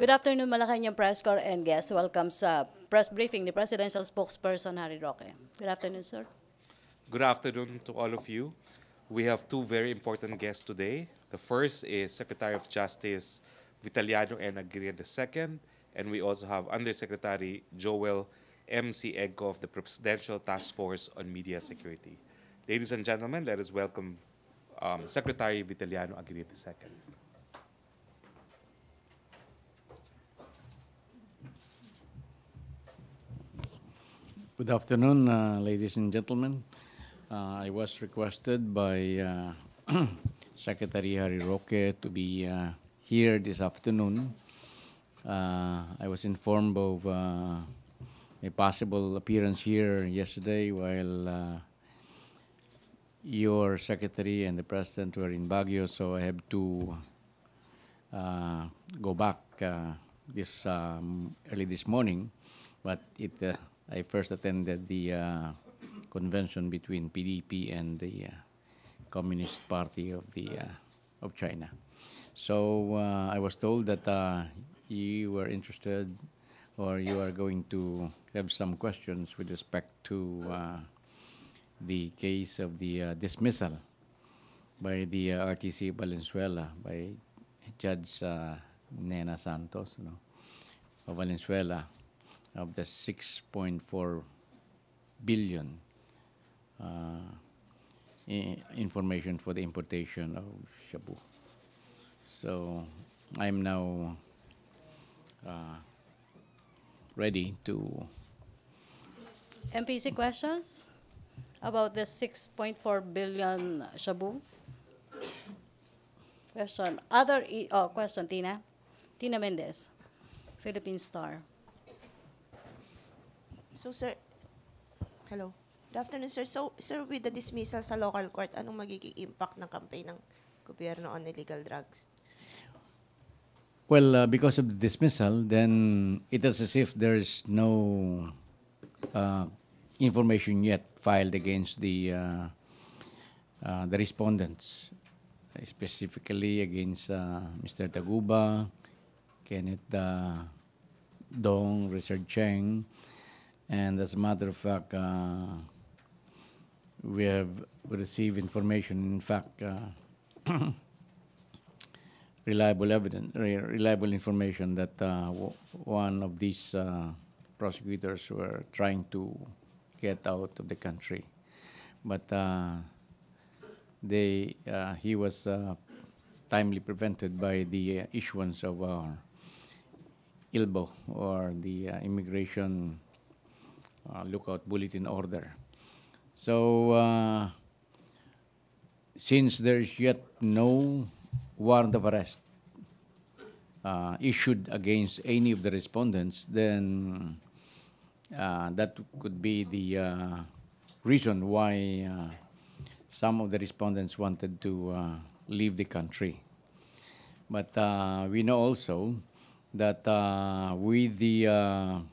Good afternoon, Malacañang Press Corps and guests. Welcome sa press briefing ni Presidential Spokesperson Harry Roque. Good afternoon, sir. Good afternoon to all of you. We have two very important guests today. The first is Secretary of Justice Vitaliano N. Aguirre II, and we also have Undersecretary Joel M.C. Egco of the Presidential Task Force on Media Security. Ladies and gentlemen, let us welcome Secretary Vitaliano Aguirre II. Good afternoon, ladies and gentlemen. I was requested by Secretary Harry Roque to be here this afternoon. I was informed of a possible appearance here yesterday while your secretary and the president were in Baguio, so I have to go back this early this morning. But I first attended the convention between PDP and the Communist Party of China. So I was told that you were interested, or you are going to have some questions with respect to the case of the dismissal by the RTC Valenzuela by Judge Nena Santos, of Valenzuela, of the 6.4 billion information for the importation of shabu. So I'm now ready to. MPC questions about the 6.4 billion shabu? Question. Question, Tina. Tina Mendez, Philippine Star. So, sir, hello. Good afternoon, sir. So, sir, with the dismissal sa local court, anong magiging impact ng campaign ng gobyerno on illegal drugs? Well, because of the dismissal, then it is as if there is no information yet filed against the respondents, specifically against Mr. Taguba, Kenneth Dong, Richard Cheng, and as a matter of fact, we have received information. In fact, reliable information that one of these prosecutors were trying to get out of the country, but he was timely prevented by the issuance of our ILBO, or the Immigration Lookout Bulletin Order. So since there is yet no warrant of arrest issued against any of the respondents, then that could be the reason why some of the respondents wanted to leave the country. But we know also that with the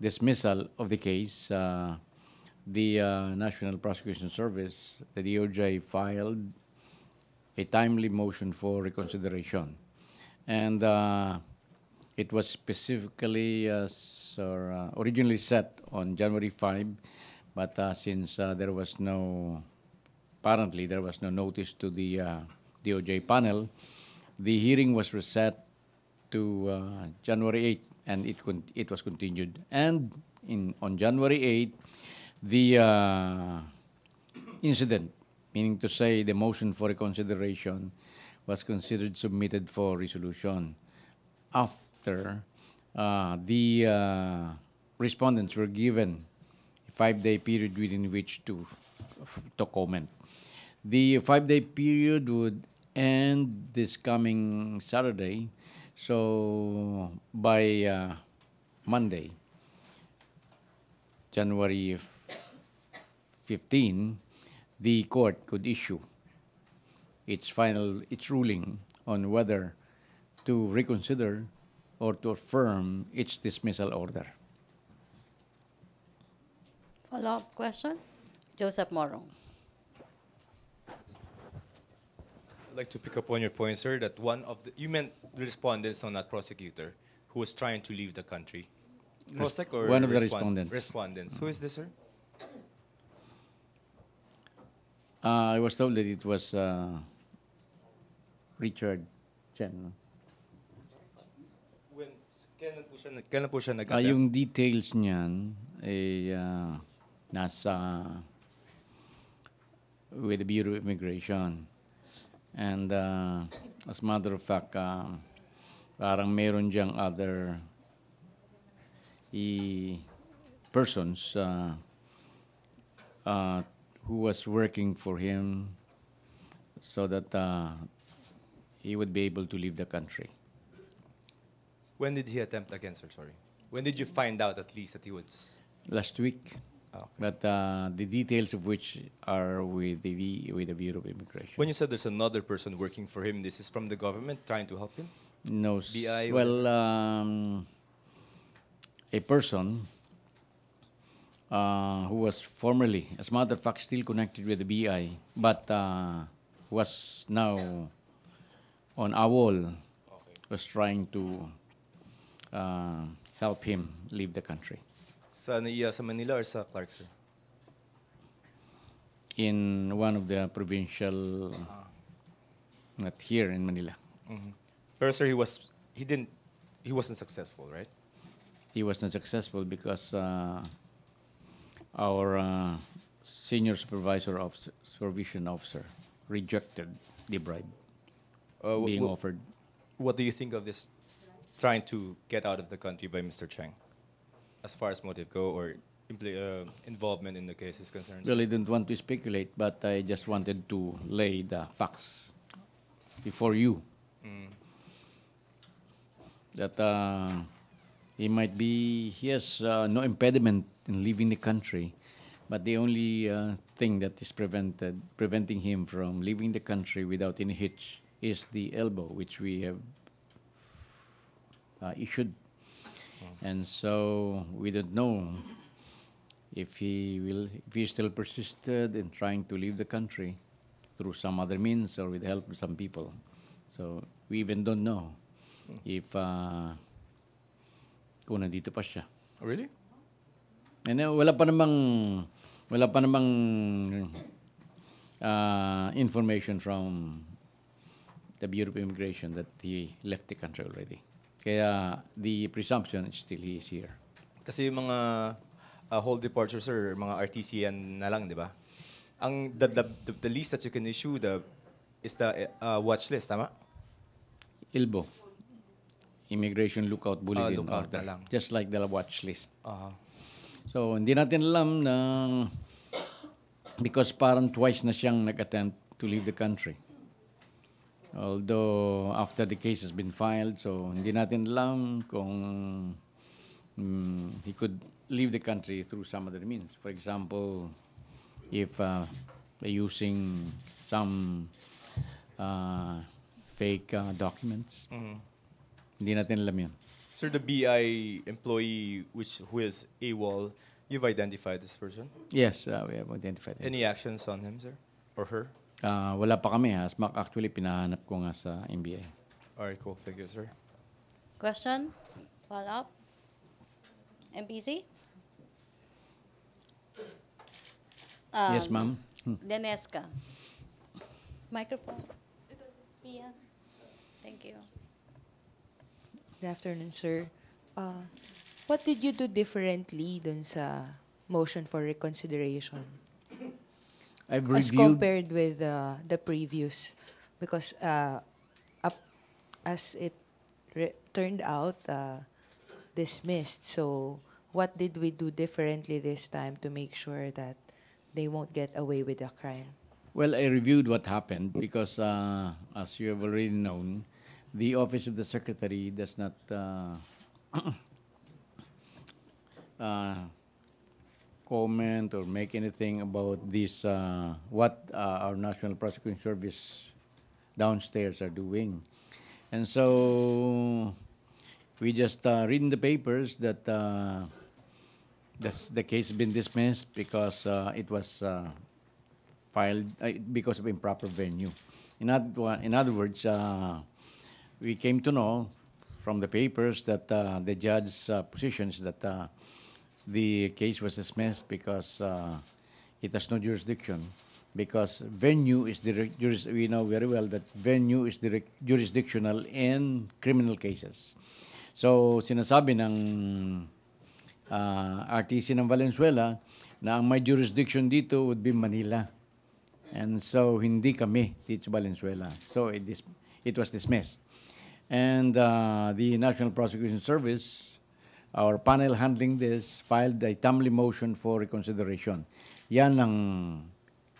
dismissal of the case, the National Prosecution Service, the DOJ, filed a timely motion for reconsideration. And it was specifically originally set on January 5, but since apparently there was no notice to the DOJ panel, the hearing was reset to January 8, and it was continued. And on January 8, the incident, meaning to say the motion for reconsideration, was considered submitted for resolution after the respondents were given a 5-day period within which to comment. The 5-day period would end this coming Saturday, so by Monday, January 15, the court could issue its ruling on whether to reconsider or to affirm its dismissal order. Follow-up question? Joseph Morong. I'd like to pick up on your point, sir, that one of the, you meant respondents, no, not prosecutor, who was trying to leave the country. Prosec or one of the respondents. Respondents. Who is this, sir? I was told that it was Richard Chen. No? When, kailan po siya Yung details niyan ay nasa with the Bureau of Immigration. And as a matter of fact, parang meron diyang other persons who was working for him so that he would be able to leave the country. When did he attempt again, sir? Sorry. When did you find out at least that he was? Last week. Okay. But the details of which are with the Bureau of Immigration. When you said there's another person working for him, this is from the government trying to help him? No, BI, well, a person who was formerly, as a matter of fact, still connected with the BI, but was now on AWOL, was trying to help him leave the country. Sa NAIA sa Manila or sa Clark, sir? In one of the provincial, not here in Manila. Pero sir, he wasn't successful, right? He was not successful because our senior supervision officer rejected the bribe being offered. What do you think of this trying to get out of the country by Mr. Cheng, as far as motive go or involvement in the case is concerned? Well, I didn't want to speculate, but I just wanted to lay the facts before you. That he has no impediment in leaving the country, but the only thing that is preventing him from leaving the country without any hitch is the elbow, which we have issued. And so we don't know if he still persisted in trying to leave the country through some other means or with the help of some people. So we even don't know if kung nandito pa siya. Really? And wala pa namang information from the Bureau of Immigration that he left the country already. Kaya the presumption is still he is here. Kasi yung mga whole departures or mga RTCN na lang, di ba? Ang the list that you can issue is the watch list, tama? ILBO, Immigration Lookout Bulletin lookout Order, na lang. just like the watch list. Uh-huh. So hindi natin alam na because parang twice na siyang nag-attempt to leave the country. Although after the case has been filed, so hindi natin alam kung he could leave the country through some other means. For example, if by using some fake documents. Hindi natin alam yun. Sir, the BI employee who is AWOL, you've identified this person? Yes, we have identified him. Any actions on him, sir? Or her? Wala pa kami. Actually, pinahanap ko nga sa MBA. Alright, cool. Thank you, sir. Question? Follow up? MPC? Yes, ma'am. Denesca. Microphone. Pia. Thank you. Good afternoon, sir. What did you do differently dun sa motion for reconsideration I've as reviewed. compared with the previous? Because as it turned out, dismissed. So what did we do differently this time to make sure that they won't get away with the crime? Well, I reviewed what happened because, as you have already known, the Office of the Secretary does not comment or make anything about this, what our National Prosecution Service downstairs are doing. And so we just read in the papers that the case has been dismissed because it was filed because of improper venue. In other words, we came to know from the papers that the judge's position is that the case was dismissed because it has no jurisdiction. Because venue is we know very well that venue is jurisdictional in criminal cases. So sinasabi ng RTC ng Valenzuela na ang may jurisdiction dito would be Manila. And so hindi kami dito sa Valenzuela. So it was dismissed. And the National Prosecution Service, our panel handling this, filed a timely motion for reconsideration. Yan ang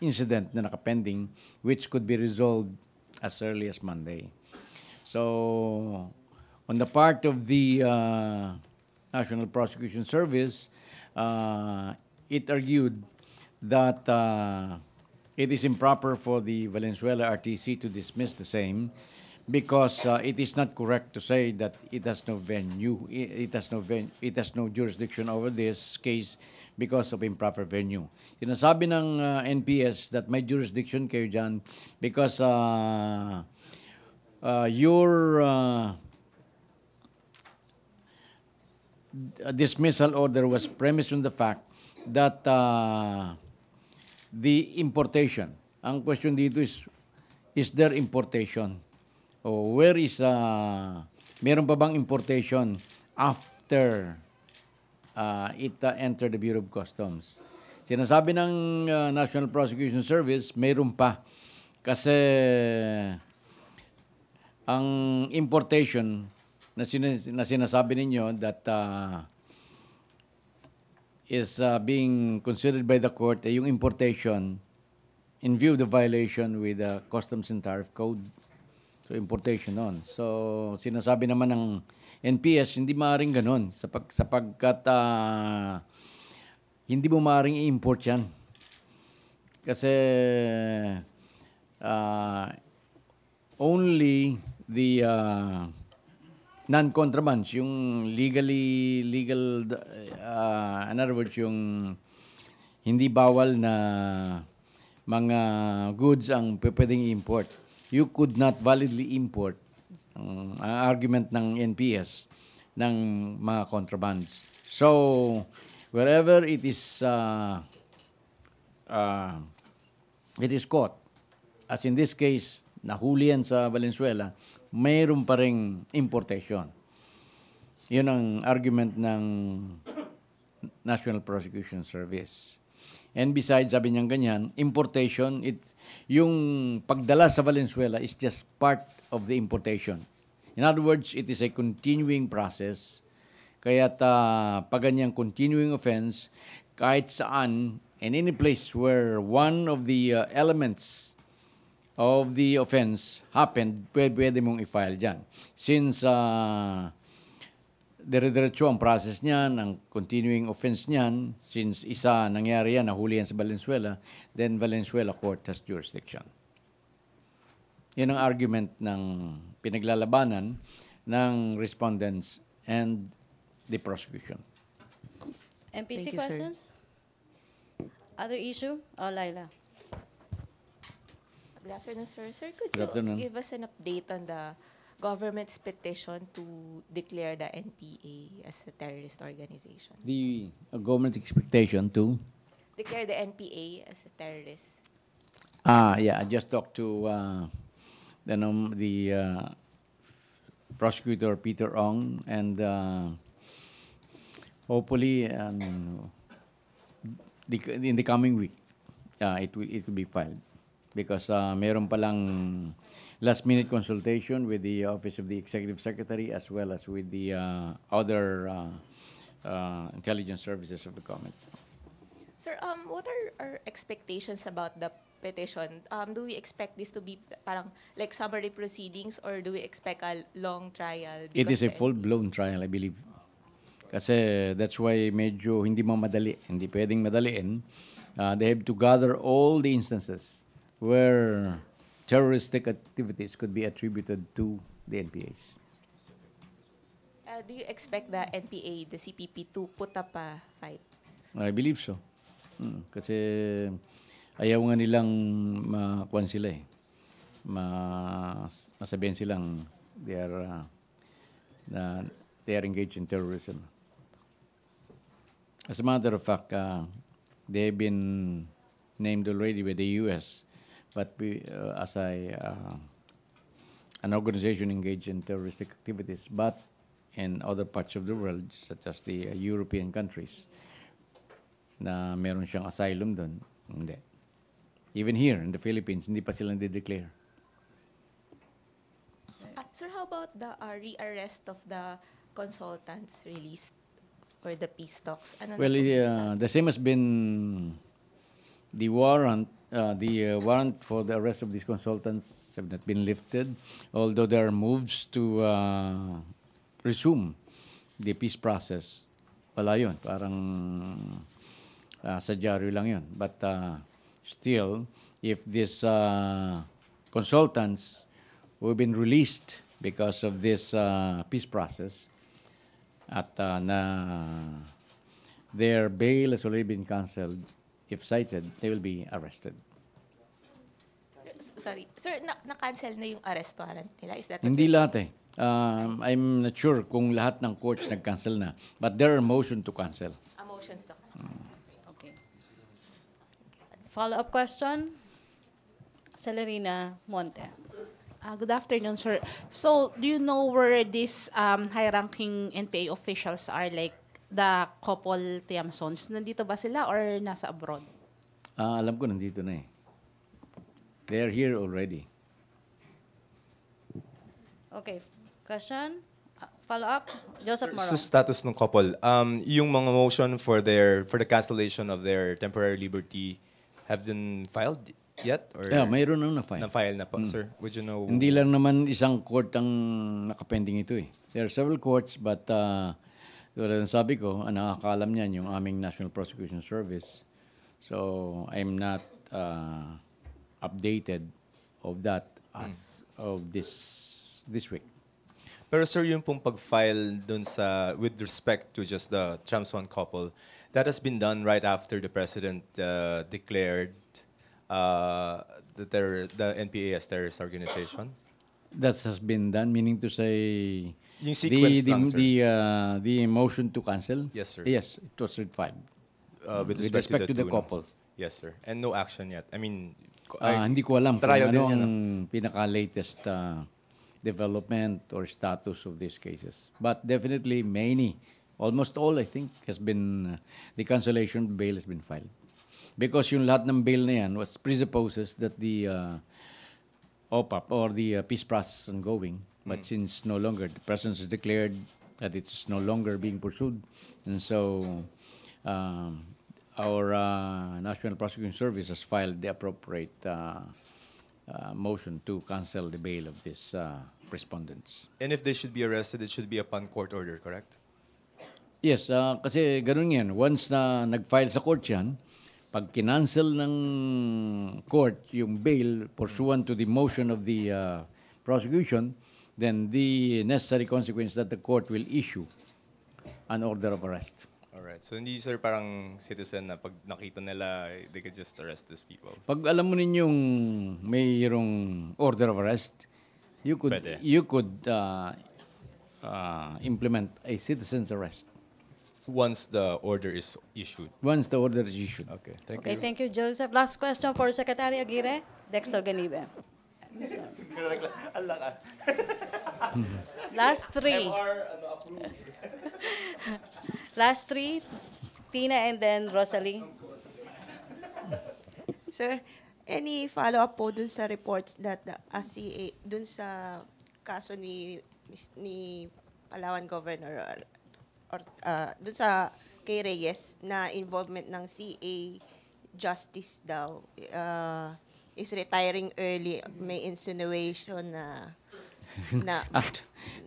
incident na nakapending, which could be resolved as early as Monday. So, on the part of the National Prosecution Service, it argued that it is improper for the Valenzuela RTC to dismiss the same because it is not correct to say that it has no venue, it has no jurisdiction over this case because of improper venue. Sinasabi ng NPS that may jurisdiction kayo dyan because your dismissal order was premised on the fact that the importation, ang question dito is there importation? O where is, meron pa bang importation after it entered the Bureau of Customs? Sinasabi ng National Prosecution Service, mayroon pa. Kasi ang importation na sinasabi ninyo that is being considered by the court ay yung importation in view of the violation with the Customs and Tariff Code. So importation on. So sinasabi naman ng NPS, hindi maaaring ganun sapagkat hindi mo maaaring i-import yan. Kasi only the non-contrabands, yung legal, in other words, yung hindi bawal na mga goods ang pwedeng i-import. You could not validly import, ang argument ng NPS, ng mga contrabands. So, wherever it is caught, as in this case, nahuli yan sa Valenzuela, mayroon pa ring importation. Yun ang argument ng National Prosecution Service. And besides, sabi niyang ganyan, importation, yung pagdala sa Valenzuela is just part of the importation. In other words, it is a continuing process. Kaya't pag ganyang continuing offense, kahit saan, in any place where one of the elements of the offense happened, pwede mong i-file dyan. Since dire-diretso ang process niyan, ang continuing offense niyan, since isa nangyari yan, nahuli yan sa Valenzuela, then Valenzuela court has jurisdiction. Yan ang argument ng pinaglalabanan ng respondents and the prosecution. MPC Thank you, sir. questions? Other issue? Laila. Good afternoon, sir. Sir, could Good afternoon. you give us an update on the government's petition to declare the NPA as a terrorist organization? The government's expectation to? Declare the NPA as a terrorist. Yeah, I just talked to the prosecutor Peter Ong, and hopefully in the coming week, it will be filed because meron palang last-minute consultation with the Office of the Executive Secretary as well as with the other intelligence services of the government. Sir, what are our expectations about the petition? Do we expect this to be parang like summary proceedings or do we expect a long trial? It is a Because full-blown trial, I believe. Kasi that's why medyo hindi mo madali. Hindi pwedeng madaliin. They have to gather all the instances where terroristic activities could be attributed to the NPAs. do you expect the NPA, the CPP, to put up a fight? I believe so. Kasi ayaw nga nilang makuhan sila eh. masabihin silang they are engaged in terrorism. As a matter of fact, they have been named already by the U.S., but as an organization engaged in terroristic activities, but in other parts of the world, such as the European countries, na meron siyang asylum doon, hindi. Even here in the Philippines, hindi pa sila declare. Sir, how about the re-arrest of the consultants released for the peace talks? Ano Well, na po yung status? the same has been the warrant. The warrant for the arrest of these consultants have not been lifted, although there are moves to resume the peace process. Wala yun. Parang sa dyaryo lang yun. But still, if these consultants who have been released because of this peace process at their bail has already been cancelled, if cited, they will be arrested. Sorry. Sir, na-cancel na yung arrest warrant nila? Is that what Hindi you're lahat eh. I'm not sure kung lahat ng courts nag-cancel na. But there are motion to cancel. saying? Motions to Okay. Follow-up question? Celerina Monte. Good afternoon, sir. So, do you know where these high-ranking NPA officials are, like the couple Tiamsons? Nandito ba sila or nasa abroad? Alam ko nandito na eh. They are here already. Okay. Question? Follow-up? Joseph Sa Morong. status ng couple, yung mga motion for the cancellation of their temporary liberty have been filed yet? Or Yeah, mayroon nang na-file. na-file na po, sir? Would you know? Hindi lang naman isang court ang nakapending ito eh. There are several courts but tulad ng sabi ko, ang nakakaalam niyan yung aming National Prosecution Service. So I'm not updated of that as of this week. Pero sir, yung pong pag-file dun sa, with respect to just the Tramson couple, that has been done right after the President declared the NPA as terrorist organization? That has been done, meaning to say Yung sequence lang, sir. the motion to cancel? Yes, sir. Yes, it was filed. With With respect to the two, no? couple. Yes, sir. And no action yet. I mean, Hindi ko alam kung trial din ano yan, ang pinaka-latest development or status of these cases. But definitely many, almost all I think, has been, the cancellation bail has been filed. Because yung lahat ng bail na yan was presupposes that the OPAP or the peace process is ongoing. But since no longer, the President has declared that it's no longer being pursued. And so our National Prosecution Service has filed the appropriate motion to cancel the bail of these respondents. and if they should be arrested, it should be upon court order, correct? Yes, kasi ganun yan. Once na nag-file sa court yan, pag kinancel ng court yung bail pursuant to the motion of the prosecution, then the necessary consequence that the court will issue an order of arrest. Alright. So hindi sir parang citizen na pag nakita nila, they could just arrest these people. Pag alam mo ninyong mayroong order of arrest, you could Pwede. implement a citizen's arrest Once the order is issued. once the order is issued. Okay. Thank Okay, you. thank you, Joseph. Last question for Secretary Aguirre. Dexter Ganibe. Last three. Last three. Tina and then Rosalie. Sir, any follow-up po dun sa reports that the CA, dun sa kaso ni Palawan Governor or dun sa kay Reyes na involvement ng CA Justice daw is retiring early, may insinuation na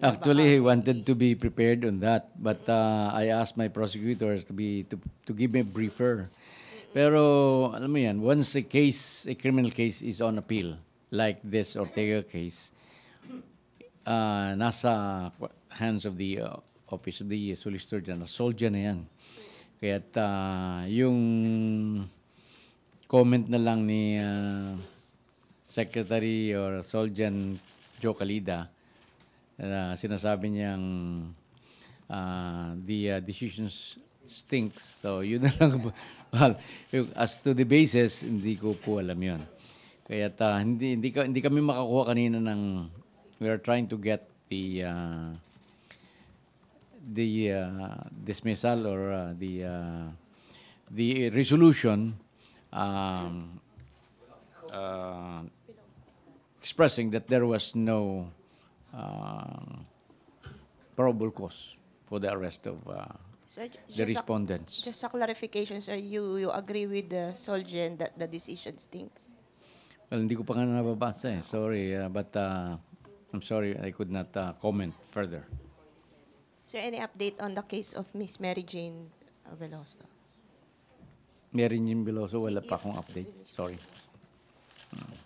Actually, I wanted to be prepared on that, but I asked my prosecutors to give me a briefer. Pero alam mo yan, once a criminal case is on appeal, like this Ortega case, nasa hands of the office of the Solicitor General, soldier na yan. Kaya't yung comment na lang ni Secretary or Soljan Joe Calida, sinasabi niyang the decisions stinks. So yun na lang. Well, as to the basis, hindi ko po alam yun. Kaya hindi kami makakuha kanina ng, we are trying to get the dismissal or the resolution expressing that there was no probable cause for the arrest of Sir, the respondents. Just a clarification, sir, you agree with the Solgen that the decision stinks? Well, hindi ko pa nga nababasa eh. Sorry, but I'm sorry I could not comment further. Sir, any update on the case of Miss Mary Jane Veloso? Mary Jane Veloso, wala pa akong update. Sorry.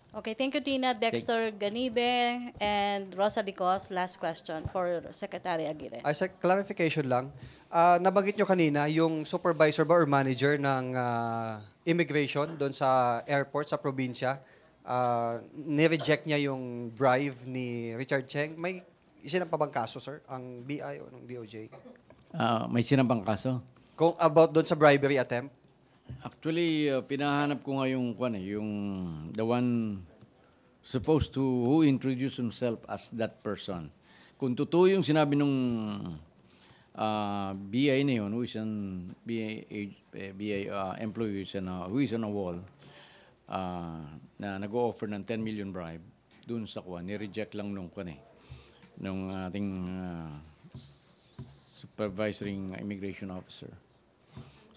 Okay, thank you, Tina. Dexter Ganibe and Rosa Licos. Last question for Secretary Aguirre. As a clarification lang, nabanggit nyo kanina yung supervisor ba or manager ng immigration doon sa airport sa probinsya, ni-reject niya yung bribe ni Richard Cheng. May isinang pa bang kaso, sir? Ang BI o ng DOJ? May sinampang kaso? Kung about doon sa bribery attempt? Actually, pinahanap ko nga yung the one supposed to who introduced himself as that person. Kung totoo yung sinabi nung BI na yun, who is an BI employee who is on a wall, na nag-o-offer ng 10 million bribe, dun sa ni-reject lang nung nung ating supervising immigration officer.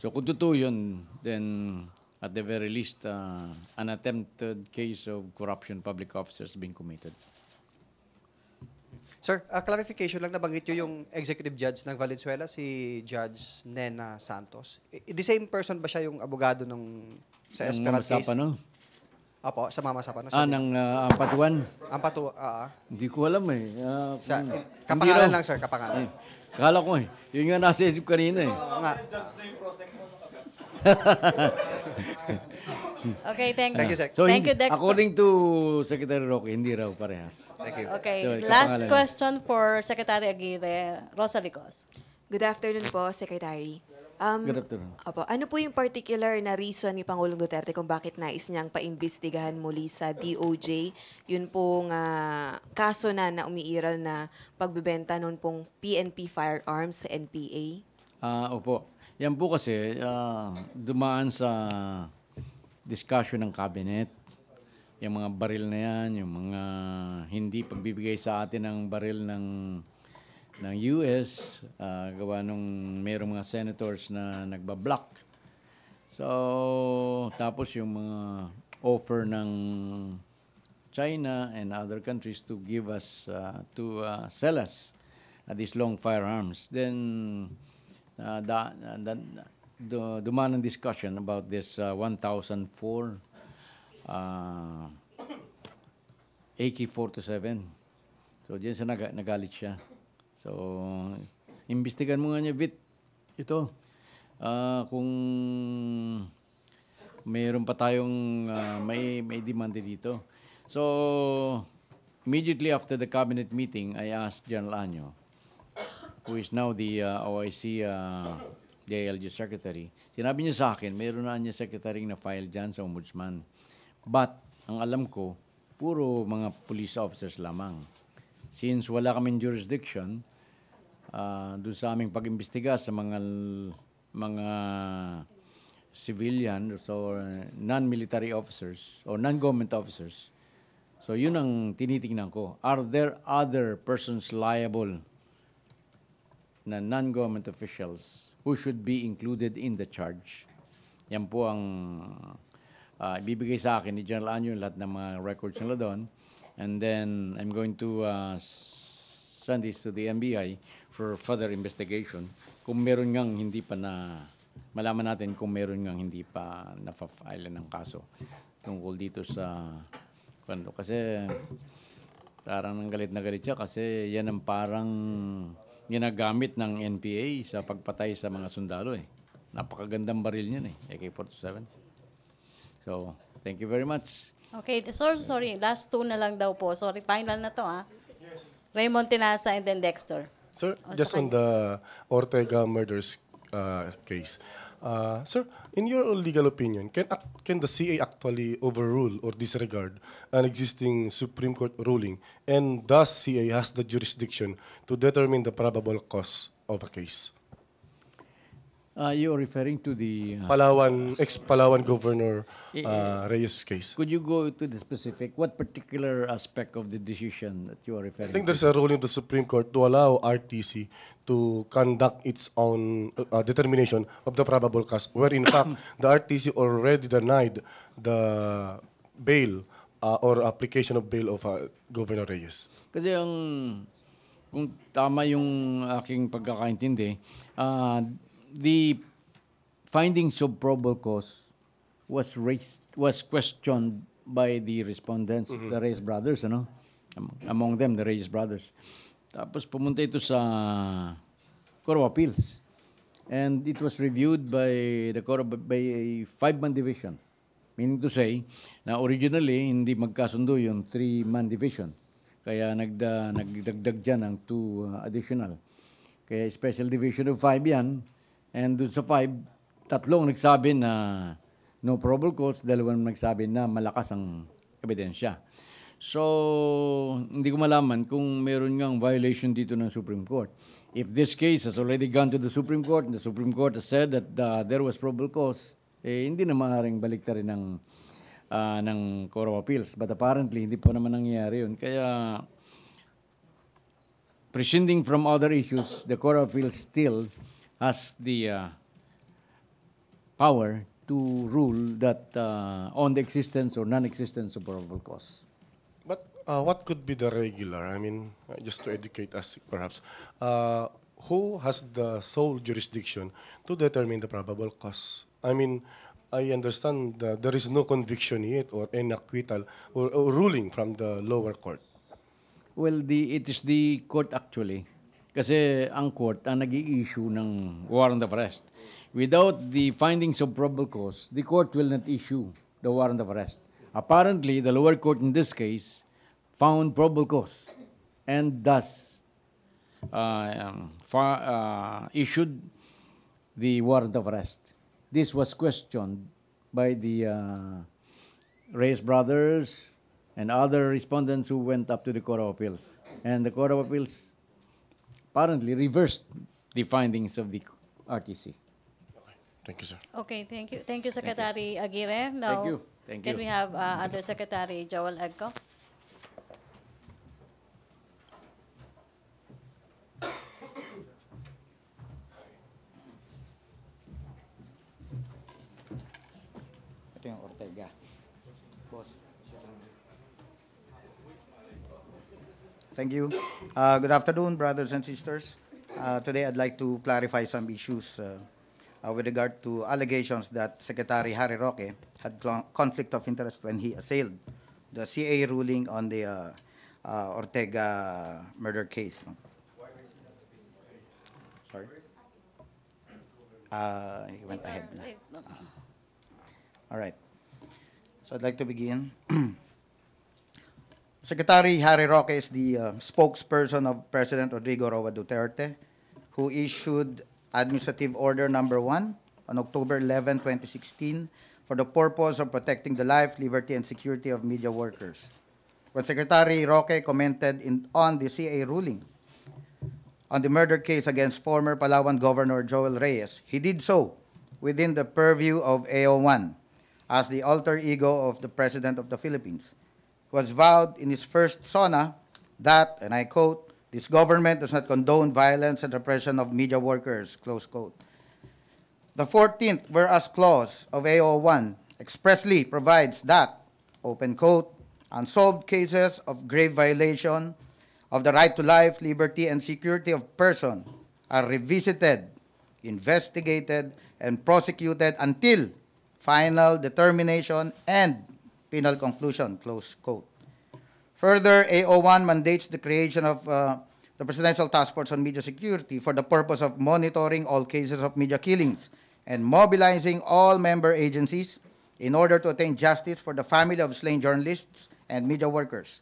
So kung totoo yun, then at the very least, an attempted case of corruption public officers being committed. Sir, clarification lang, nabanggit nyo yung executive judge ng Valenzuela, si Judge Nena Santos. The same person ba siya yung abogado sa Esperat case? No? Apo, sa Mama Sapano. Ng Ampatuan? Hindi ko alam eh. Kapangalan lang, sir, kapangalan. Kala ko eh. Yun nga nasa isip kanina eh. Okay, thank you. Thank you, sir. So, Thank you, Dexter. according to Secretary Roque, hindi raw parehas. Thank you. Okay, So, last kapangalan. question for Secretary Aguirre. Rosa Licos. Good afternoon po, Secretary. Good afternoon. Opo, ano po yung particular na reason ni Pangulong Duterte kung bakit nais niyang paimbestigahan muli sa DOJ yun pong kaso na umiiral na pagbebenta nun pong PNP firearms sa NPA? Opo. Yan po kasi dumaan sa discussion ng cabinet. Yung mga baril na yan, yung mga hindi pagbibigay sa atin ng baril ng US, gawa nung mayroong mga senators na nagbablock. So, tapos yung mga offer ng China and other countries to give us, to sell us these long firearms. Then, dumaan ang discussion about this 1004 AK-47. So, diyan sa nagalit siya. So, imbestigan mo nga niya, Vit, ito. Kung mayroon pa tayong may demand dito. So, immediately after the cabinet meeting, I asked General Año, who is now the OIC DILG Secretary, sinabi niya sa akin, mayroon na niya secretary na file dyan sa Ombudsman. But, ang alam ko, puro mga police officers lamang. Since wala kaming jurisdiction, doon sa aming pag-imbestiga sa mga civilian or non-military officers or non-government officers. So yun ang tinitingnan ko. Are there other persons liable na non-government officials who should be included in the charge? Yan po ang ibibigay sa akin ni General Año lahat ng mga records nila doon. And then I'm going to send this to the NBI for further investigation. Kung meron ngang hindi pa malaman natin kung meron ngang hindi pa na-file ng kaso tungkol dito sa kwento. Kasi parang galit na galit siya kasi yan ang parang ginagamit ng NPA sa pagpatay sa mga sundalo eh. Napakagandang baril niyan eh, AK-47. So, thank you very much. Okay, sorry. Last two na lang daw po. Sorry, final na to Raymond Tinasa and then Dexter. Sir, O, just sa on the Ortega murders case. Sir, in your legal opinion, can the CA actually overrule or disregard an existing Supreme Court ruling? And does CA has the jurisdiction to determine the probable cause of a case? You're referring to the... Ex-Palawan Governor Reyes case. Could you go to the specific? What particular aspect of the decision that you are I referring think to? there's a ruling of the Supreme Court to allow RTC to conduct its own determination of the probable cause, where in fact the RTC already denied the bail or application of bail of Governor Reyes. Kasi kung tama yung aking pagkakaintindi, the findings of probable cause was questioned by the respondents, the Reyes brothers, among them, the Reyes brothers. Tapos pumunta ito sa Court of Appeals. And it was reviewed by by a 5-man division. Meaning to say, na originally, hindi magkasundo yung 3-man division. Kaya nagdagdag dyan ng 2 additional. Kaya special division of 5 yan. And dun sa 5, 3 nagsabi na no probable cause, 2 nagsabi na malakas ang ebidensya. So, hindi ko malaman kung meron ngang violation dito ng Supreme Court. If this case has already gone to the Supreme Court, and the Supreme Court has said that there was probable cause, hindi na maaaring baliktarin ng Court of Appeals. But apparently, hindi pa naman nangyayari yun. Kaya, prescinding from other issues, the Court of Appeals still has the power to rule that on the existence or non-existence of probable cause. But what could be the regular? I mean, just to educate us perhaps, who has the sole jurisdiction to determine the probable cause? I mean, I understand that there is no conviction yet or any acquittal or ruling from the lower court. Well, it is the court actually. Kasi ang court ang nag-i-issue ng warrant of arrest. Without the findings of probable cause, the court will not issue the warrant of arrest. Apparently, the lower court in this case found probable cause and thus issued the warrant of arrest. This was questioned by the Reyes brothers and other respondents who went up to the Court of Appeals. And the Court of Appeals apparently reversed the findings of the RTC. Thank you, sir. Okay, thank you. Thank you, Secretary Aguirre. Now, Thank can you. we have Undersecretary Joel Edco? Ito yung Ortega. Boss. Thank you. Good afternoon, brothers and sisters. Today, I'd like to clarify some issues with regard to allegations that Secretary Harry Roque had conflict of interest when he assailed the CA ruling on the Ortega murder case. Sorry? He went ahead na. All right. So I'd like to begin. Secretary Harry Roque is the spokesperson of President Rodrigo Roa Duterte, who issued Administrative Order Number 1 on October 11, 2016, for the purpose of protecting the life, liberty, and security of media workers. When Secretary Roque commented on the CA ruling on the murder case against former Palawan Governor Joel Reyes, he did so within the purview of AO1 as the alter ego of the President of the Philippines, who has vowed in his first SONA that, and I quote, "This government does not condone violence and repression of media workers," close quote. The 14th whereas clause of AO1 expressly provides that, open quote, "unsolved cases of grave violation of the right to life, liberty, and security of person are revisited, investigated, and prosecuted until final determination and penal conclusion," close quote. Further, AO1 mandates the creation of the Presidential Task Force on Media Security for the purpose of monitoring all cases of media killings and mobilizing all member agencies, in order to attain justice for the family of slain journalists and media workers.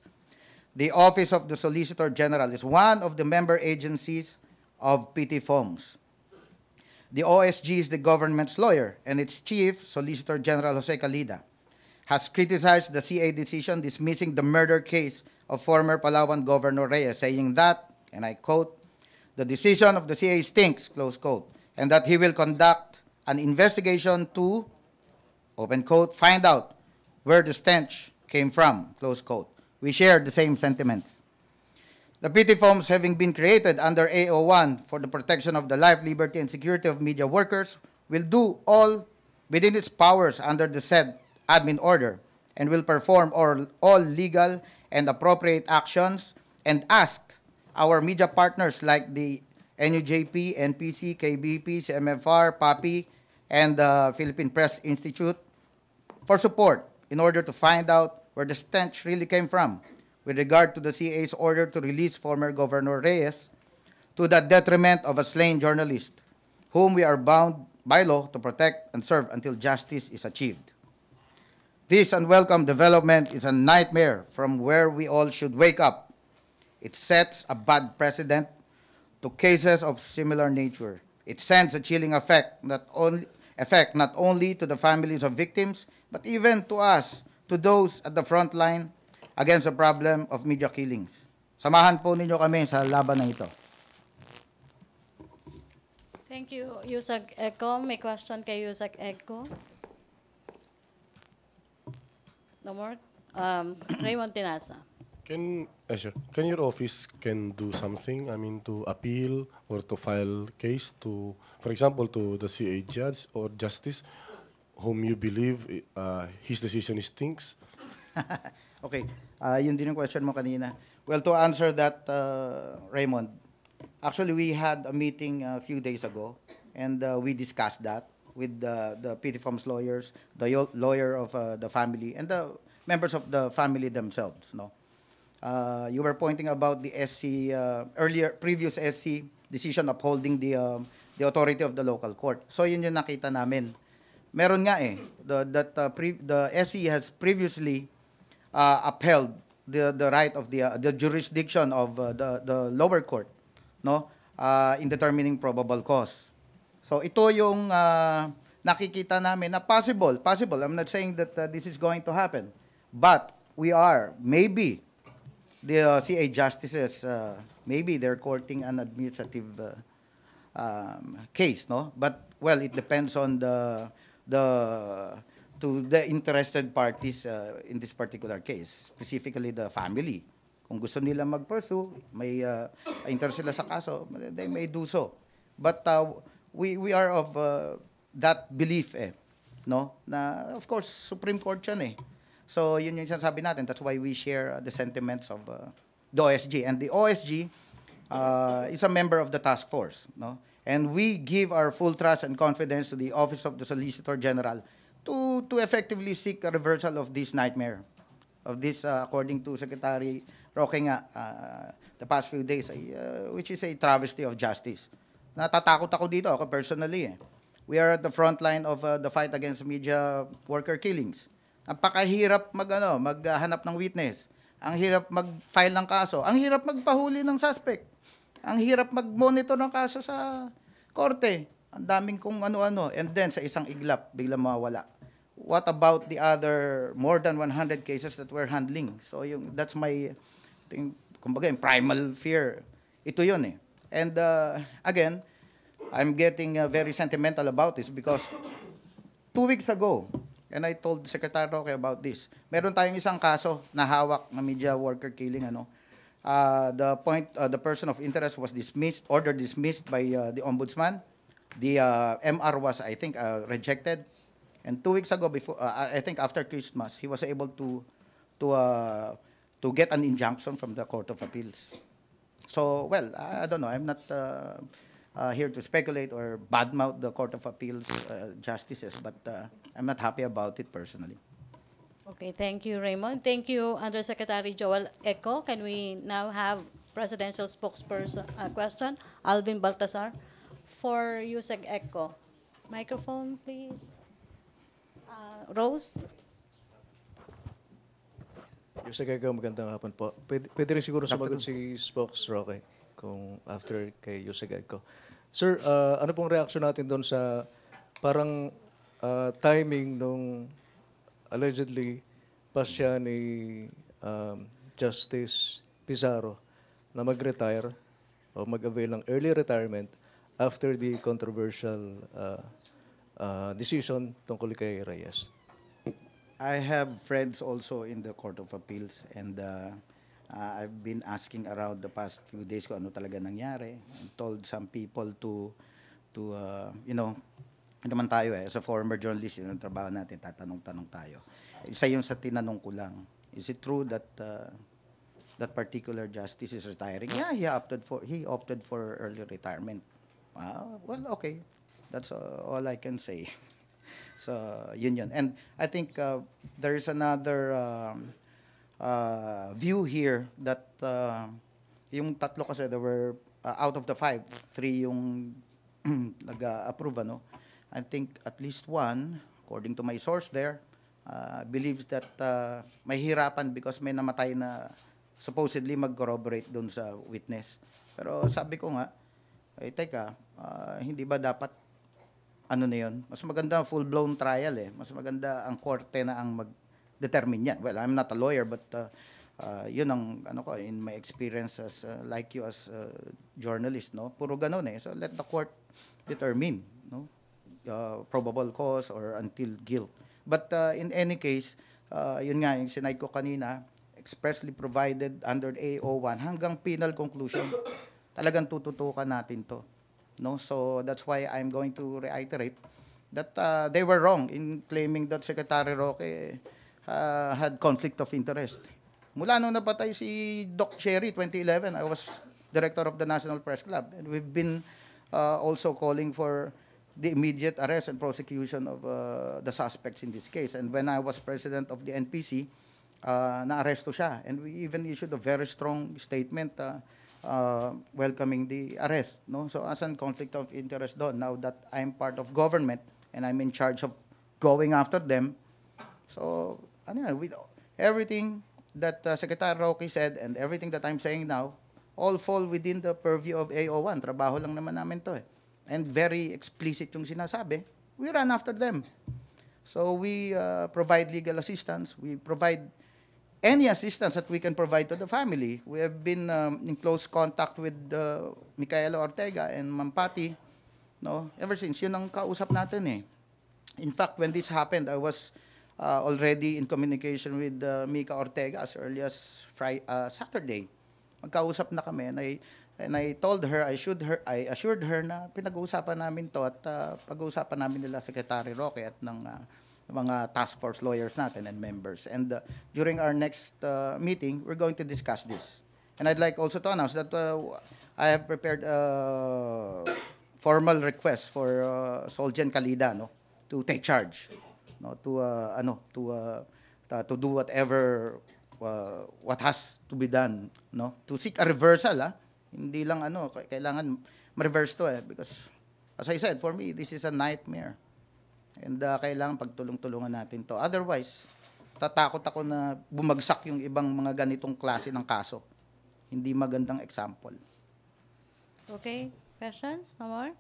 The Office of the Solicitor General is one of the member agencies of PT FOMS. The OSG is the government's lawyer, and its chief, Solicitor General Jose Calida, has criticized the CA decision dismissing the murder case of former Palawan Governor Reyes, saying that, and I quote, "The decision of the CA stinks," close quote, and that he will conduct an investigation to, open quote, "find out where the stench came from," close quote. We share the same sentiments. The PT FOMS, having been created under AO1 for the protection of the life, liberty, and security of media workers, will do all within its powers under the said admin order and will perform all legal and appropriate actions and ask our media partners like the NUJP, NPC, KBP, CMFR, PAPI, and the Philippine Press Institute for support in order to find out where the stench really came from with regard to the CA's order to release former Governor Reyes to the detriment of a slain journalist whom we are bound by law to protect and serve until justice is achieved. This unwelcome development is a nightmare from where we all should wake up. It sets a bad precedent to cases of similar nature. It sends a chilling effect not only to the families of victims, but even to us, to those at the front line against the problem of media killings. Samahan po ninyo kami sa laban na ito. Thank you, Yusek Eco. May question kay Yusek Eco? No more? Raymond Tinasa. Can your office do something? I mean, to appeal or to file case to, for example, to the CA judge or justice, whom you believe his decision stinks? Okay, yun din yung question mo kanina. Well, to answer that, Raymond, actually we had a meeting a few days ago, and we discussed that with the PT FOMS lawyers, the lawyer of the family, and the members of the family themselves. No, you were pointing about the SC previous SC decision upholding the authority of the local court. So yun yung nakita namin. Meron nga the SC has previously upheld the right of the jurisdiction of the lower court, no, in determining probable cause. So ito yung nakikita namin na possible. I'm not saying that this is going to happen, but maybe the CA justices, maybe they're courting an administrative case, no? But well, it depends on the interested parties in this particular case, specifically the family. Kung gusto nila mag-pursue, may interest sila sa kaso, they may do so. But we are of that belief, no? Na of course Supreme Court yan. So yun yung sinasabi natin. That's why we share the sentiments of the OSG, and the OSG is a member of the task force, no? And we give our full trust and confidence to the Office of the Solicitor General to effectively seek a reversal of this nightmare, of this, according to Secretary Roque nga, the past few days, which is a travesty of justice. Natatakot ako dito, ako personally. We are at the front line of the fight against media worker killings. Napakahirap maghanap ng witness. Ang hirap mag-file ng kaso. Ang hirap magpahuli ng suspect. Ang hirap mag-monitor ng kaso sa korte. Ang daming kung ano-ano. And then, sa isang iglap, biglang mawala. What about the other more than 100 cases that we're handling? So, that's my, kumbaga, primal fear. Ito yun. And again, I'm getting very sentimental about this because 2 weeks ago, and I told Secretary Roque about this, meron tayong isang kaso na hawak na media worker killing, the person of interest was ordered dismissed by the ombudsman. The MR was, I think, rejected. And 2 weeks ago, before I think after Christmas, he was able to get an injunction from the Court of Appeals. So, well, I don't know. I'm not here to speculate or badmouth the Court of Appeals justices, but I'm not happy about it personally. Okay, thank you, Raymond. Thank you, Undersecretary Joel Eco. Can we now have presidential spokesperson question? Alvin Baltasar for Yusek Eco. Microphone, please. Rose? Yung sa gagawa, magandang hapon po. Pwede rin siguro sumagot si Spokes Roque kung after kay Yusek ko. Sir, ano pong reaction natin doon sa parang timing nung allegedly pasya ni Justice Pizarro na mag-retire o mag-avail ng early retirement after the controversial decision tungkol kay Reyes? I have friends also in the Court of Appeals, and I've been asking around the past few days kung ano talaga nangyari. I told some people to you know, ano naman tayo as a former journalist, yun ang trabaho natin, tatanong-tanong tayo. Isa yung sa tinanong ko lang, is it true that that particular justice is retiring? Yeah, he opted for early retirement. Well, okay. That's all I can say. So, yun. And I think there is another view here that yung tatlo kasi, there were, out of the 5, 3 yung nag-approve, ano? I think at least one, according to my source there, believes that may hirapan because may namatay na supposedly mag-corroborate doon sa witness. Pero sabi ko nga, teka, hindi ba dapat ano na yun? Mas maganda full-blown trial eh. Mas maganda ang korte na ang mag-determine yan. Well, I'm not a lawyer, but yun ang, ano ko, in my experience as, like you as a journalist, no? Puro ganun eh. So let the court determine, no? Probable cause or until guilt. But in any case, yun nga, yung sinaid ko kanina, expressly provided under AO1 hanggang penal conclusion. Talagang tututukan natin to. No, so that's why I'm going to reiterate that they were wrong in claiming that Secretary Roque had conflict of interest. Mula nung napatay si Doc Cherry 2011, I was director of the National Press Club, and we've been also calling for the immediate arrest and prosecution of the suspects in this case. And when I was president of the NPC, na-aresto siya, and we even issued a very strong statement welcoming the arrest, no? So as an conflict of interest doon, now that I'm part of government and I'm in charge of going after them, so ano yan, with everything that Secretary Roque said and everything that I'm saying now, all fall within the purview of AO1. Trabaho lang naman namin to eh. And very explicit yung sinasabi, we run after them. So we provide legal assistance, we provide any assistance that we can provide to the family. We have been in close contact with Micaela Ortega and Mampati, no? Ever since, yun ang kausap natin eh. In fact, when this happened, I was already in communication with Mica Ortega as early as Saturday. Magkausap na kami, and I told her, I assured her na pinag-uusapan namin to at pag-uusapan namin nila Secretary Roque at ng mga task force lawyers natin and members. And during our next meeting, we're going to discuss this. And I'd like also to announce that I have prepared a formal request for Solgen Calida, no, to take charge, no, to do whatever what has to be done, no, to seek a reversal, hindi lang kailangan ma-reverse to because as I said, for me this is a nightmare. And kailangan pagtulong-tulungan natin to. Otherwise, tatakot ako na bumagsak yung ibang mga ganitong klase ng kaso. Hindi magandang example. Okay, questions? No more?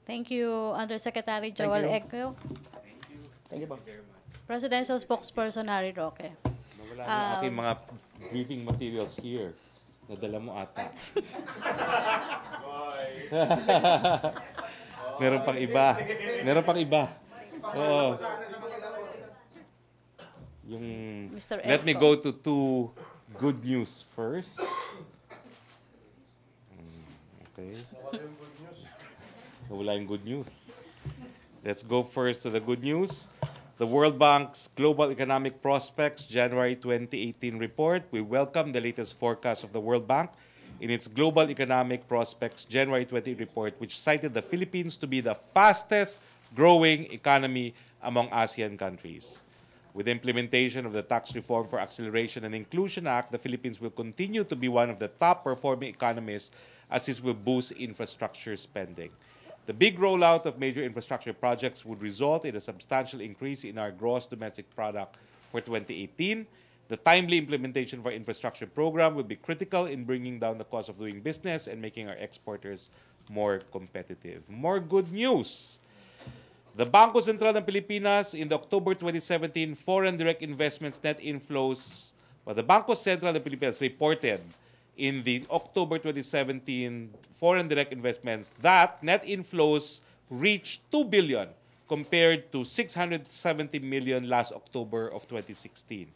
Thank you, Undersecretary Joel Eco. Thank you po. Presidential Spokesperson Harry Roque. Nawala yung aking mga briefing materials here. Nadala mo ata. Meron pang iba. Meron pang iba. Oo. Let me go to 2 good news first. Okay. Nawala yung good news. Let's go first to the good news. The World Bank's Global Economic Prospects January 2018 report. We welcome the latest forecast of the World Bank in its Global Economic Prospects January 20 report, which cited the Philippines to be the fastest growing economy among ASEAN countries. With the implementation of the Tax Reform for Acceleration and Inclusion Act, the Philippines will continue to be one of the top performing economies as this will boost infrastructure spending. The big rollout of major infrastructure projects would result in a substantial increase in our gross domestic product for 2018. The timely implementation of our infrastructure program will be critical in bringing down the cost of doing business and making our exporters more competitive. More good news. The Bangko Sentral ng Pilipinas in the October 2017 foreign direct investments net inflows, the Bangko Sentral ng Pilipinas reported in the October 2017 foreign direct investments that net inflows reached 2 billion compared to 670 million last October of 2016.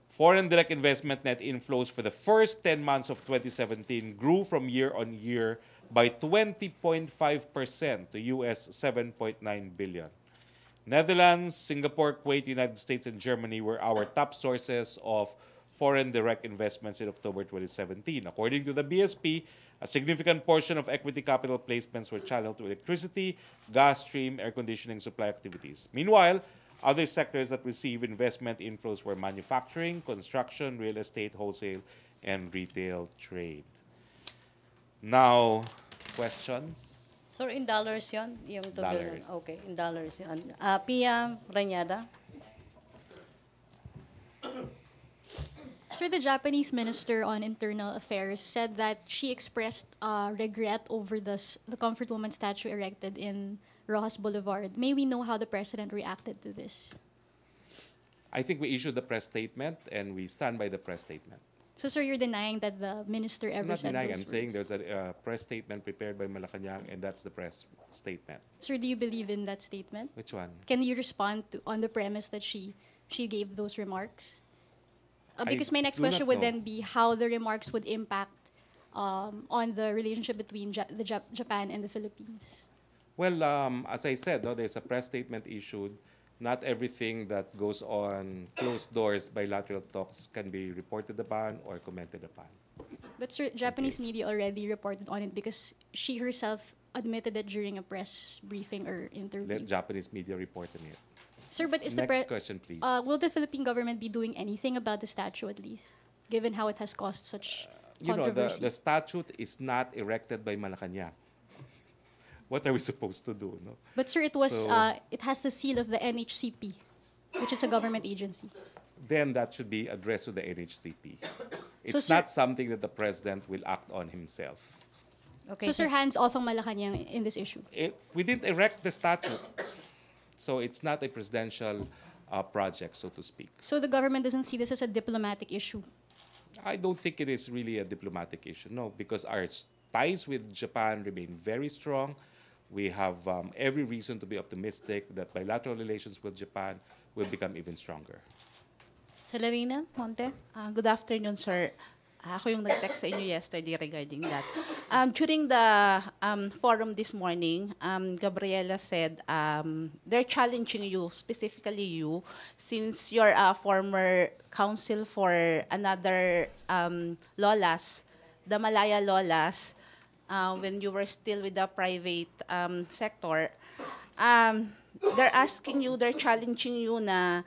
Foreign direct investment net inflows for the first 10 months of 2017 grew from year on year by 20.5% to US 7.9 billion. Netherlands, Singapore, Kuwait, United States, and Germany were our top sources of foreign direct investments in October 2017. According to the BSP, a significant portion of equity capital placements were channeled to electricity, gas stream, air conditioning supply activities. Meanwhile, other sectors that receive investment inflows were manufacturing, construction, real estate, wholesale, and retail trade. Now, questions? Sir, in dollars yon yung 2 billion? Dollars. Okay, in dollars yon. Pia Ranyada. Sir, the Japanese Minister on Internal Affairs said that she expressed regret over the Comfort Woman statue erected in Rojas Boulevard. May we know how the President reacted to this? I think we issued the press statement and we stand by the press statement. So, sir, you're denying that the minister I'm ever not said denying, those I'm saying words? there's a press statement prepared by Malacañang and that's the press statement. Sir, do you believe in that statement? Which one? Can you respond on the premise that she gave those remarks? Because my next do not question would know. then be how the remarks would impact on the relationship between Japan and the Philippines. Well, as I said, there's a press statement issued. Not everything that goes on closed doors bilateral talks can be reported upon or commented upon. But sir, Japanese media already reported on it because she herself admitted it during a press briefing or interview. Let Japanese media report on it. Sir, but is Next question, please. Will the Philippine government be doing anything about the statue at least, given how it has caused such controversy? The statute is not erected by Malacañang. What are we supposed to do? No? But sir, it has the seal of the NHCP, which is a government agency. Then that should be addressed to the NHCP. It's So, sir- not something that the president will act on himself. Okay. So sir, hands off ang Malacañang in this issue. We didn't erect the statue. So it's not a presidential project, so to speak. So the government doesn't see this as a diplomatic issue. I don't think it is really a diplomatic issue, no, because our ties with Japan remain very strong. We have every reason to be optimistic that bilateral relations with Japan will become even stronger. Celerina Monte. Good afternoon, sir. Ako yung nag-text sa inyo yesterday regarding that. During the forum this morning, Gabriela said they're challenging you, specifically you, since you're a former counsel for another Lolas, the Malaya Lolas, when you were still with the private sector. They're challenging you na,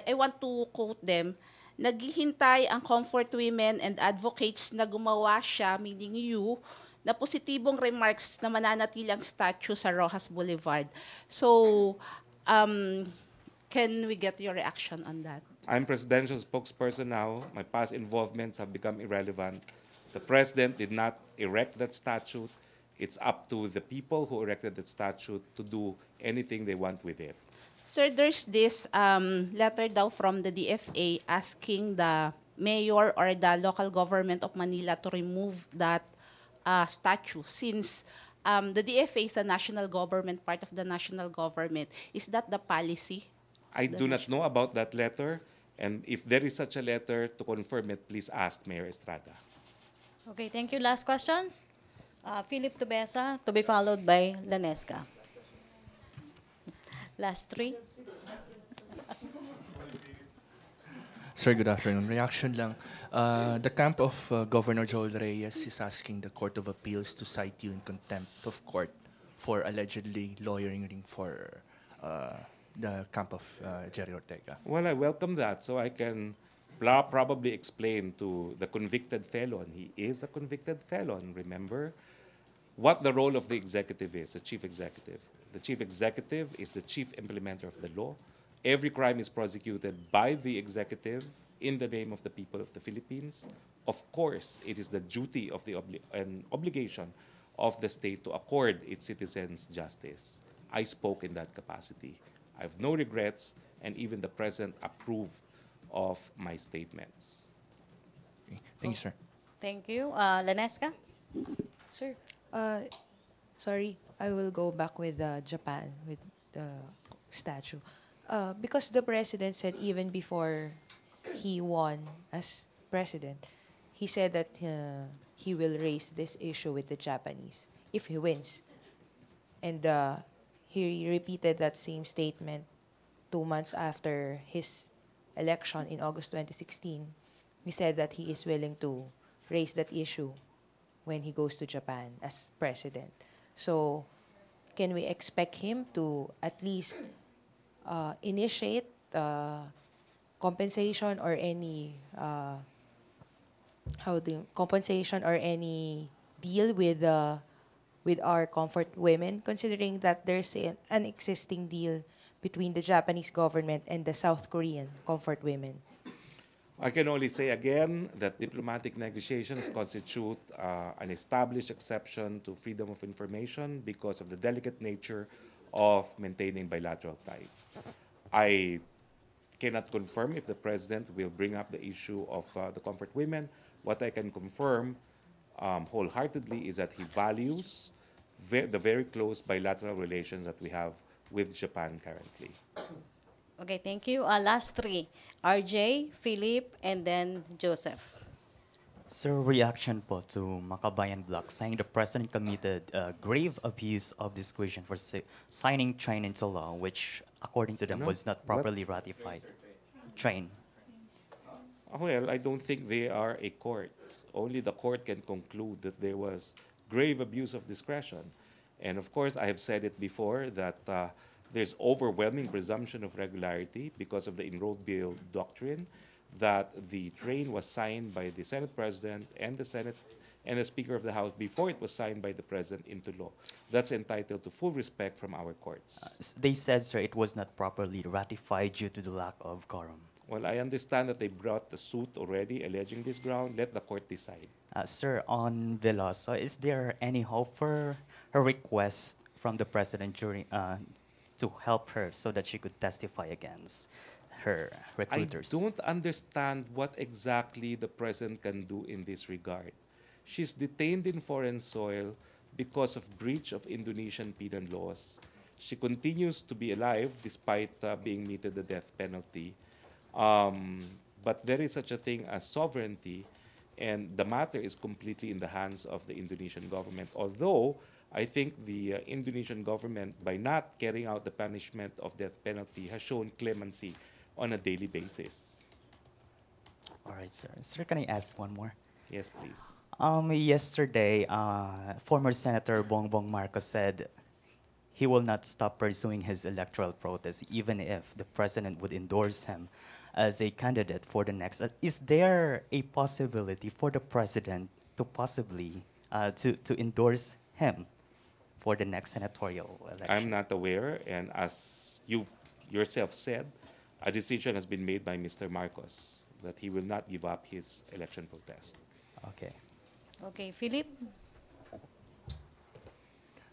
I want to quote them, naghihintay ang comfort women and advocates na gumawa siya, meaning you, na positibong remarks na mananatili ang statue sa Rojas Boulevard. So, can we get your reaction on that? I'm presidential spokesperson now. My past involvements have become irrelevant. The president did not erect that statue. It's up to the people who erected that statue to do anything they want with it. Sir, there's this letter daw from the DFA asking the mayor or the local government of Manila to remove that statue since the DFA is a national government, part of the national government. Is that the policy? I do not know about that letter, and if there is such a letter, to confirm it, please ask Mayor Estrada. Okay, thank you. Last questions? Philip Tubesa, to be followed by Lanesca. Last three. Sir, good afternoon. Reaction lang. The camp of Governor Joel Reyes is asking the Court of Appeals to cite you in contempt of court for allegedly lawyering for the camp of Jerry Ortega. Well, I welcome that, so I can probably explain to the convicted felon. He is a convicted felon, remember? what the role of the executive is, the chief executive. The chief executive is the chief implementer of the law. Every crime is prosecuted by the executive in the name of the people of the Philippines. Of course, it is the duty of the and obligation of the state to accord its citizens justice. I spoke in that capacity. I have no regrets, and even the president approved of my statements. Thank you, sir. Thank you. Lanesca? Sir, sorry, I will go back with Japan, with the statue. Because the president said even before he won as president, he said that he will raise this issue with the Japanese if he wins. And he repeated that same statement 2 months after his election in August 2016. He said that he is willing to raise that issue when he goes to Japan as president. So, can we expect him to at least initiate compensation or any compensation or any deal with our comfort women, considering that there's an existing deal between the Japanese government and the South Korean comfort women? I can only say again that diplomatic negotiations constitute an established exception to freedom of information because of the delicate nature of maintaining bilateral ties. I cannot confirm if the president will bring up the issue of the comfort women. What I can confirm wholeheartedly is that he values the very close bilateral relations that we have with Japan currently. Okay, thank you. Last three. RJ, Philip, and then Joseph. Sir, reaction po to Makabayan Bloc saying the president committed grave abuse of discretion for signing train into law, which, according to them, was not properly ratified. Train. Well, I don't think they are a court. Only the court can conclude that there was grave abuse of discretion. And of course, I have said it before that there's overwhelming presumption of regularity because of the enrolled bill doctrine that the train was signed by the Senate President and the Senate and the Speaker of the House before it was signed by the President into law. That's entitled to full respect from our courts. They said, sir, it was not properly ratified due to the lack of quorum. Well, I understand that they brought the suit already alleging this ground. Let the court decide. Sir, on Veloso, is there any hope for her request from the President during to help her so that she could testify against her recruiters? I don't understand what exactly the president can do in this regard. She's detained in foreign soil because of breach of Indonesian penal laws. She continues to be alive despite being meted the death penalty. But there is such a thing as sovereignty, and the matter is completely in the hands of the Indonesian government. Although I think the Indonesian government, by not carrying out the punishment of death penalty, has shown clemency on a daily basis. All right, sir. Sir, can I ask one more? Yes, please. Yesterday, former Senator Bongbong Marcos said he will not stop pursuing his electoral protest even if the president would endorse him as a candidate for the next. Is there a possibility for the president to possibly to endorse him for the next senatorial election? I'm not aware, and as you yourself said, a decision has been made by Mr. Marcos that he will not give up his election protest. Okay. Okay, Philip?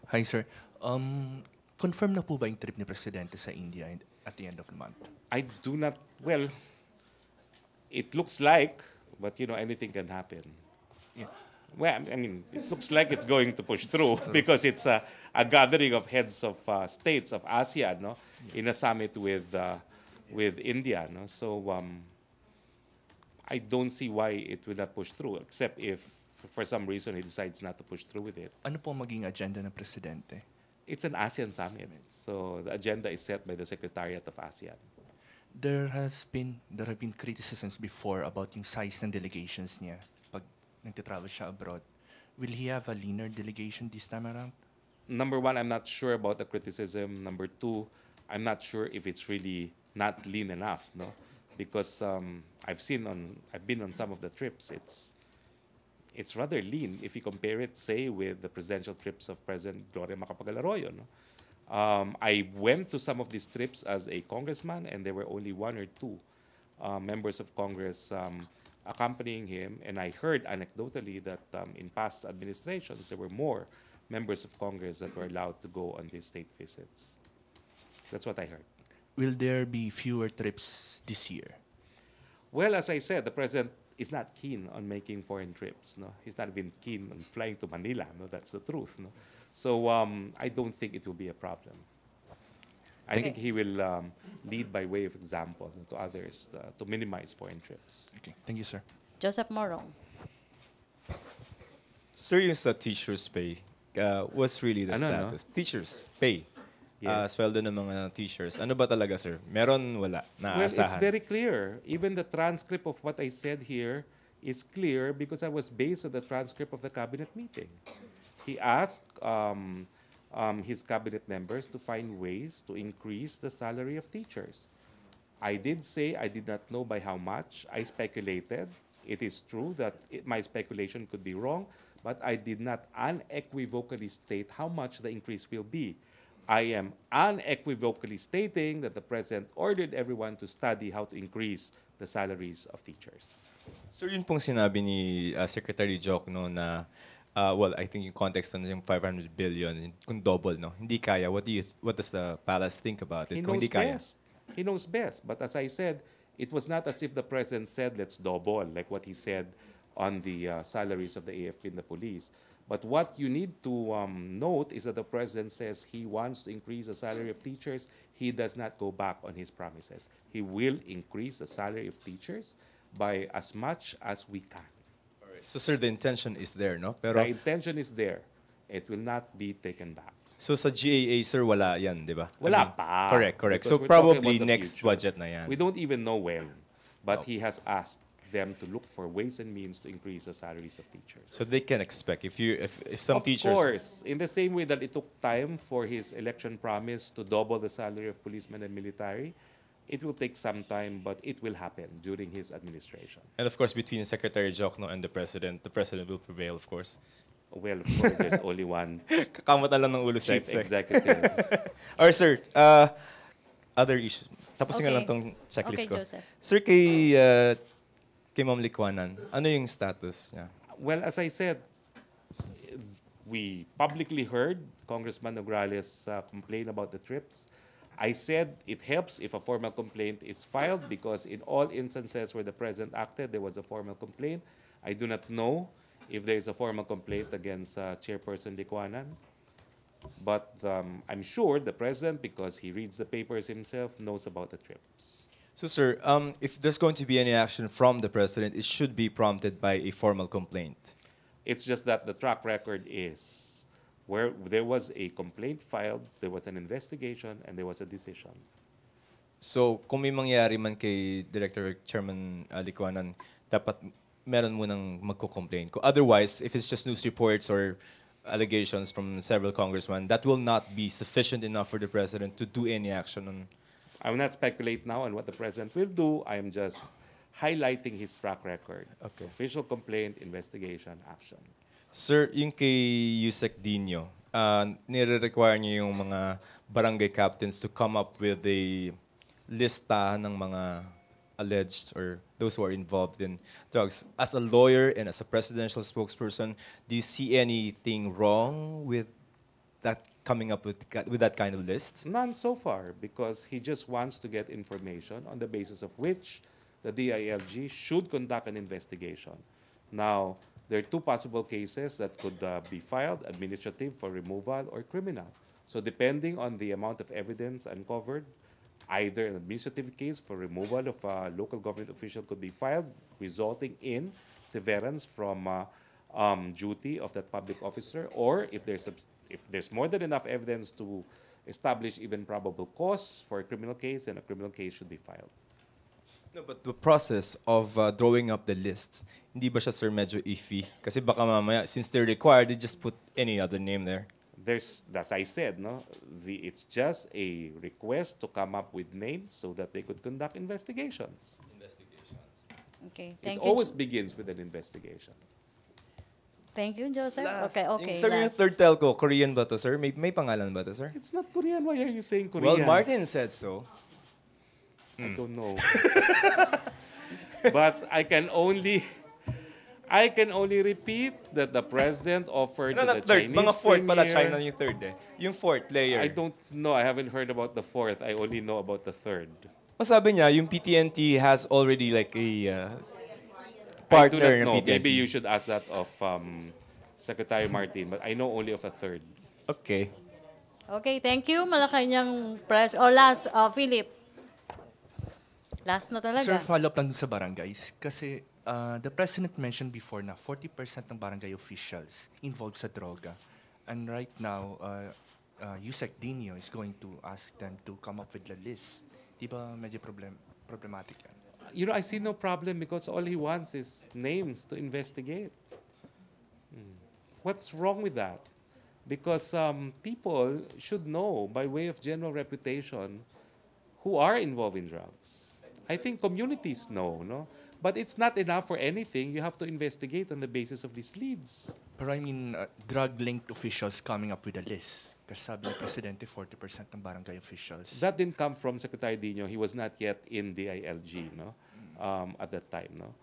Hi, sir. Confirm na po ba yung trip ni Presidente sa India at the end of the month? I do not, well, it looks like, but you know, anything can happen. Yeah. Well, I mean, it looks like it's going to push through because it's a gathering of heads of states of ASEAN, no, in a summit with India, no. So I don't see why it will not push through, except if for some reason he decides not to push through with it. Ano po maging agenda ng Presidente? It's an ASEAN summit, so the agenda is set by the Secretariat of ASEAN. There have been criticisms before about yung size ng delegations niya pag nagtitravel siya abroad. Will he have a leaner delegation this time around? Number one, I'm not sure about the criticism. Number two, I'm not sure if it's really not lean enough, no? Because I've been on some of the trips. it's rather lean if you compare it, say, with the presidential trips of President Gloria Macapagal Arroyo. No? I went to some of these trips as a congressman, and there were only one or two members of Congress accompanying him. And I heard anecdotally that in past administrations, there were more members of Congress that were allowed to go on these state visits. That's what I heard. Will there be fewer trips this year? Well, as I said, the president is not keen on making foreign trips. No, he's not even keen on flying to Manila. No, that's the truth. No, so I don't think it will be a problem. I think he will lead by way of example to others to minimize foreign trips. Okay, thank you, sir. Joseph Morong. Sir, yung sa teachers' pay, what's really the status? Teachers' pay. Yes. Sweldo ng mga teachers. Ano ba talaga, sir? Meron, wala? Well, Naasahan? it's very clear. Even the transcript of what I said here is clear because I was based on the transcript of the cabinet meeting. He asked his cabinet members to find ways to increase the salary of teachers. I did say I did not know by how much. I speculated. It is true that my speculation could be wrong, but I did not unequivocally state how much the increase will be. I am unequivocally stating that the President ordered everyone to study how to increase the salaries of teachers. Sir, yun pong sinabi ni Secretary Joc no, na, well, I think yung context na yung 500 billion, kung double, no? Hindi kaya. What does the palace think about it? He Kung knows hindi kaya? best. He knows best. But as I said, it was not as if the President said, let's double, like what he said on the salaries of the AFP and the police. But what you need to note is that the President says he wants to increase the salary of teachers. He does not go back on his promises. He will increase the salary of teachers by as much as we can. All right. So, sir, the intention is there, no? Pero, The intention is there. It will not be taken back. so, sa GAA, sir, wala yan, di ba? Wala pa. Correct. Because So, we're talking probably about the next future. budget na yan. We don't even know when. But he has asked them to look for ways and means to increase the salaries of teachers. So, they can expect, if some Of teachers... course, in the same way that it took time for his election promise to double the salary of policemen and military, it will take some time, but it will happen during his administration. And of course, between Secretary Jokno and the President will prevail, of course. Well, of course, there's only one Kakamot na lang ng ulo sa chief exec. executive. All right, sir. Other issues. Tapusin nga Okay. lang tong checklist Okay, ko. Joseph. Sir, kay Ma'am Licuanan, ano yung status niya? Well, as I said, we publicly heard Congressman Nograles complain about the trips. I said it helps if a formal complaint is filed because in all instances where the President acted, there was a formal complaint. I do not know if there is a formal complaint against Chairperson Licuanan. But I'm sure the President, because he reads the papers himself, knows about the trips. So, sir, if there's going to be any action from the President, it should be prompted by a formal complaint. It's just that the track record is where there was a complaint filed, there was an investigation, and there was a decision. So, kung may mangyari man kay Director Chairman Licuanan, dapat meron mo nang magko-complain. Otherwise, if it's just news reports or allegations from several congressmen, that will not be sufficient enough for the President to do any action on. I will not speculate now on what the President will do. I am just highlighting his track record. Okay. Official complaint, investigation, action. Sir, yung kay Yusek Dino, nire-require niyo yung mga barangay captains to come up with a lista ng mga alleged or those who are involved in drugs. As a lawyer and as a presidential spokesperson, do you see anything wrong with that coming up with that kind of list? None so far, because he just wants to get information on the basis of which the DILG should conduct an investigation. Now, there are two possible cases that could be filed, administrative for removal or criminal. So depending on the amount of evidence uncovered, either an administrative case for removal of a local government official could be filed, resulting in severance from duty of that public officer, or if there's more than enough evidence to establish even probable cause for a criminal case, then a criminal case should be filed. No, but the process of drawing up the list, hindi ba siya, sir, medyo iffy? Kasi baka mamaya, since they're required, they just put any other name there. There's, as I said, no, it's just a request to come up with names so that they could conduct investigations. Okay, It thank you. always begins with an investigation. Thank you, Joseph. Last. Okay, okay. Sir, yung last. third telco, Korean ba to, sir? May pangalan ba to, sir? It's not Korean. Why are you saying Korean? Well, Martin said so. I don't know. But I can only repeat that the president offered No, to the not third. Chinese Mga fourth pala, premier. China yung third eh. Yung fourth layer. I don't know. I haven't heard about the fourth. I only know about the third. Masabi niya, yung PTNT has already like a I do partner not ng know. PTNT. Maybe you should ask that of Secretary Martin, but I know only of a third. Okay. Okay, thank you. Malacañang press. Or last, Philip. Last na talaga. Sir, follow-up lang dun sa barangays. Kasi the President mentioned before na 40% ng barangay officials involved sa droga. And right now, Yusek Dino is going to ask them to come up with a list. Di ba medyo problematic yan? You know, I see no problem because all he wants is names to investigate. What's wrong with that? Because people should know, by way of general reputation, who are involved in drugs. I think communities know, no? But it's not enough for anything. You have to investigate on the basis of these leads. Pero I mean, drug-linked officials coming up with a list. Kasi sabi ni Presidente, 40% ng barangay officials. That didn't come from Secretary Dino. He was not yet in the ILG, no? At that time, no?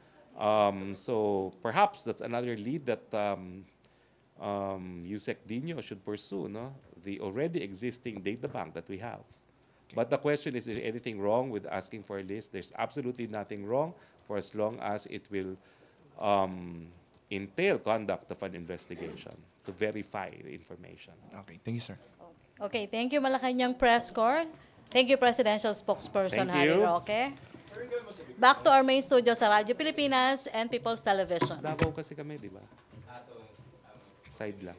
So perhaps that's another lead that Yusek Dino should pursue, no? The already existing data bank that we have. But the question is there anything wrong with asking for a list? There's absolutely nothing wrong for as long as it will entail conduct of an investigation to verify the information. Okay, thank you, sir. Okay, thank you, Malacañang Press Corps. Thank you, Presidential Spokesperson Thank Harry you. Roque. Back to our main studio sa Radyo Pilipinas and People's Television. Davao kasi kami, di ba? Side lang.